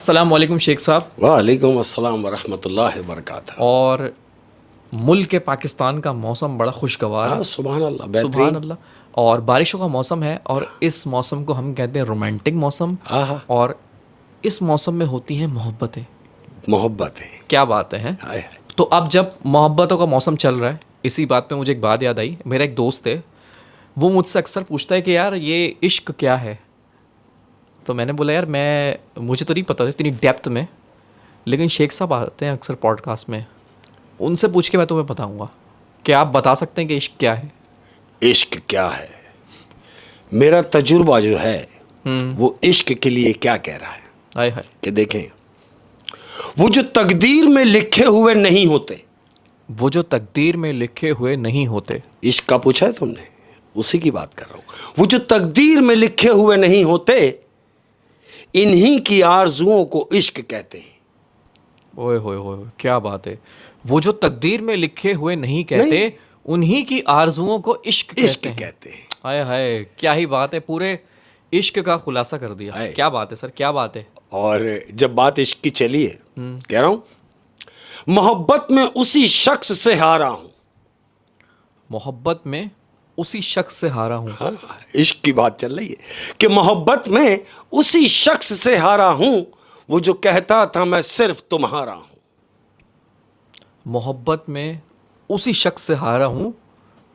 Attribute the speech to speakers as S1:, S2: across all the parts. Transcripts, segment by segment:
S1: अस्सलाम वालेकुम शेख साहब।
S2: वालेकुम अस्सलाम वरहमतुल्लाहि वबरकातुहू।
S1: और मुल्क पाकिस्तान का मौसम बड़ा खुशगवार है।
S2: सुभान अल्लाह,
S1: सुभान
S2: बेहतरीन।
S1: अल्लाह। और बारिशों का मौसम है और इस मौसम को हम कहते हैं रोमांटिक मौसम।
S2: आहा,
S1: और इस मौसम में होती हैं मोहब्बतें।
S2: मोहब्बत है।
S1: क्या बातें हैं।
S2: हाय हाय।
S1: तो अब जब मोहब्बतों का मौसम चल रहा है, इसी बात पे मुझे एक बात याद आई। मेरा एक दोस्त है, वो मुझसे अक्सर पूछता है कि यार ये इश्क क्या है। तो मैंने बोला यार मुझे तो नहीं पता इतनी डेप्थ में, लेकिन शेख साहब आते हैं अक्सर पॉडकास्ट में, उनसे पूछ के मैं तुम्हें बताऊंगा। क्या आप बता सकते हैं कि इश्क क्या है?
S2: इश्क क्या है? मेरा तजुर्बा जो है वो इश्क के लिए क्या कह रहा है
S1: हाय हाय।
S2: कि देखें, वो जो तकदीर में लिखे हुए नहीं होते,
S1: वो जो तकदीर में लिखे हुए नहीं होते।
S2: इश्क का पूछा है तुमने, उसी की बात कर रहा हूं। वो जो तकदीर में लिखे हुए नहीं होते, इन्हीं की आरजुओं को इश्क कहते हैं।
S1: ओए होए होए, क्या बात है। वो जो तकदीर में लिखे हुए नहीं कहते, उन्हीं की आरजुओं को इश्क
S2: कहते हैं।
S1: हाय हाय, क्या ही बात है। पूरे इश्क का खुलासा कर दिया।
S2: हाय।
S1: क्या बात है सर, क्या बात है।
S2: और जब बात इश्क की चली है, कह रहा हूं मोहब्बत में उसी शख्स से हारा हूं।
S1: मोहब्बत में उसी शख्स से हारा हूं।
S2: हाँ, इश्क की बात चल रही है कि मोहब्बत में उसी शख्स से हारा हूं, वो जो कहता था मैं सिर्फ तुम्हारा हूं।
S1: मोहब्बत में उसी शख्स से हारा हूं,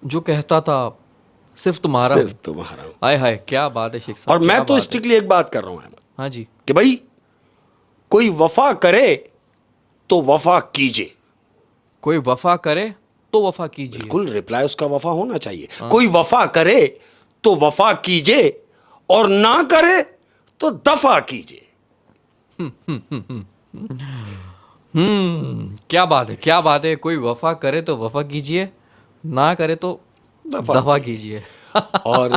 S1: जो कहता था सिर्फ तुम्हारा
S2: सिर्फ
S1: हूं।
S2: तुम्हारा हूं।
S1: हाय हाय, क्या बात है शेख साहब।
S2: और मैं
S1: क्या
S2: तो
S1: बात है।
S2: स्ट्रिक्टली एक बात कर रहा हूं अहमद,
S1: हाँ जी।
S2: कि भाई कोई वफा करे तो वफा कीजिए।
S1: कोई वफा करे तो वफा कीजिए।
S2: बिल्कुल, रिप्लाई उसका वफा होना चाहिए। कोई वफा करे तो वफा कीजिए, और ना करे तो दफा कीजिए।
S1: क्या बात है, क्या बात है। कोई वफा करे तो वफा कीजिए, ना करे तो दफा कीजिए।
S2: और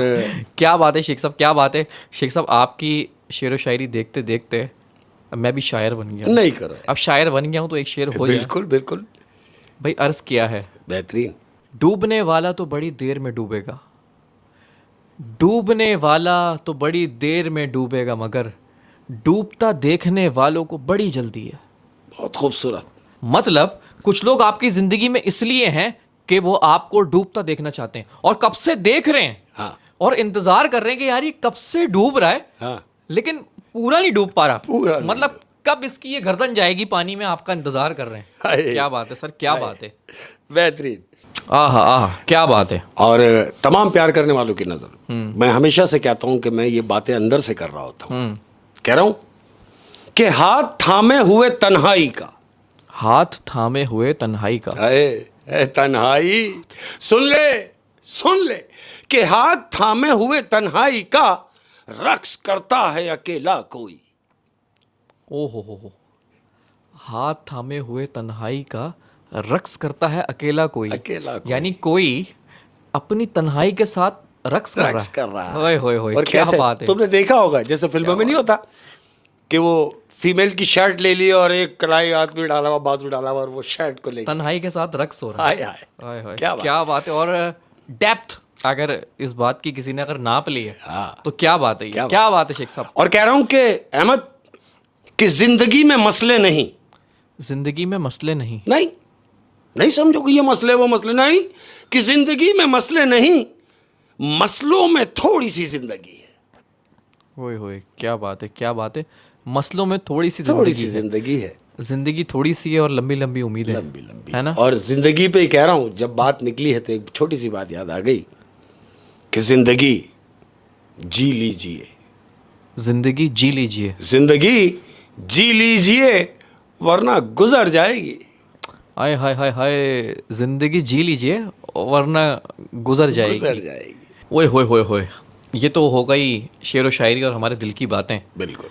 S1: क्या बात है शेख साहब, क्या बात है शेख साहब। आपकी शेर व शायरी देखते देखते मैं भी शायर बन गया।
S2: नहीं करो,
S1: अब शायर बन गया हूं तो एक शेर हो जाए।
S2: बिल्कुल बिल्कुल।
S1: भाई अर्ज किया है,
S2: बेहतरीन।
S1: डूबने वाला तो बड़ी देर में डूबेगा, डूबने वाला तो बड़ी देर में डूबेगा, मगर डूबता देखने वालों को बड़ी जल्दी है।
S2: बहुत खूबसूरत।
S1: मतलब कुछ लोग आपकी जिंदगी में इसलिए हैं कि वो आपको डूबता देखना चाहते हैं, और कब से देख रहे हैं।
S2: हाँ।
S1: और इंतजार कर रहे हैं कि यार ये कब से डूब रहा है।
S2: हाँ।
S1: लेकिन पूरा नहीं डूब पा रहा।
S2: पूरा नहीं।
S1: मतलब कब इसकी ये गर्दन जाएगी पानी में, आपका इंतजार कर रहे हैं।
S2: हाय।
S1: क्या बात है सर, क्या बात है।
S2: बेहतरीन।
S1: आहा आहा, क्या बात है।
S2: और तमाम प्यार करने वालों की नजर, मैं हमेशा से कहता हूं कि मैं ये बातें अंदर से कर रहा होता हूं। कह रहा हूं कि हाथ थामे हुए तन्हाई का,
S1: हाथ थामे हुए तन्हाई का।
S2: ए तन्हाई, सुन ले कि हाथ थामे हुए तन्हाई का रक्स करता है अकेला कोई।
S1: ओहो हो, हाथ थामे हुए तन्हाई का रक्स करता है अकेला कोई।
S2: अकेला कोई।
S1: यानी कोई अपनी तन्हाई के साथ रक्स कर रहा है। होए होए होए,
S2: और
S1: क्या
S2: कैसे
S1: बात है।
S2: तुमने देखा होगा, जैसे फिल्मों में नहीं होता कि वो फीमेल की शर्ट ले ली और एक कलाई हाथ में डाला हुआ, बाजू डाला हुआ, और वो शर्ट को ले
S1: तन्हाई के साथ रक्स हो रहा है।
S2: हाय हाय,
S1: हाय हाय,
S2: क्या बात
S1: क्या बात है। और डेप्थ अगर इस बात की किसी ने अगर नाप ली है,
S2: हाँ।
S1: तो क्या बात है, क्या बात है शेख साहब।
S2: और कह रहा हूं कि अहमद, कि जिंदगी में मसले नहीं,
S1: जिंदगी में मसले नहीं।
S2: नहीं समझो कि ये मसले वो मसले नहीं, कि जिंदगी में मसले नहीं, मसलों में थोड़ी सी जिंदगी है।
S1: होए होए, क्या बात है, क्या बात है। मसलों में थोड़ी सी
S2: जिंदगी है।
S1: जिंदगी थोड़ी सी है और लंबी लंबी उम्मीदें,
S2: लंबी
S1: है ना।
S2: और जिंदगी पे ही कह रहा हूं, जब बात निकली है तो एक छोटी सी बात याद आ गई कि जिंदगी जी लीजिए,
S1: जिंदगी जी लीजिए,
S2: जिंदगी जी लीजिए, वरना गुजर जाएगी।
S1: हाय हाय हाय हाय, जिंदगी जी लीजिए वरना गुजर जाएगी। ओए होए होए होए, ये तो हो गई शेर व शायरी और हमारे दिल की बातें।
S2: बिल्कुल।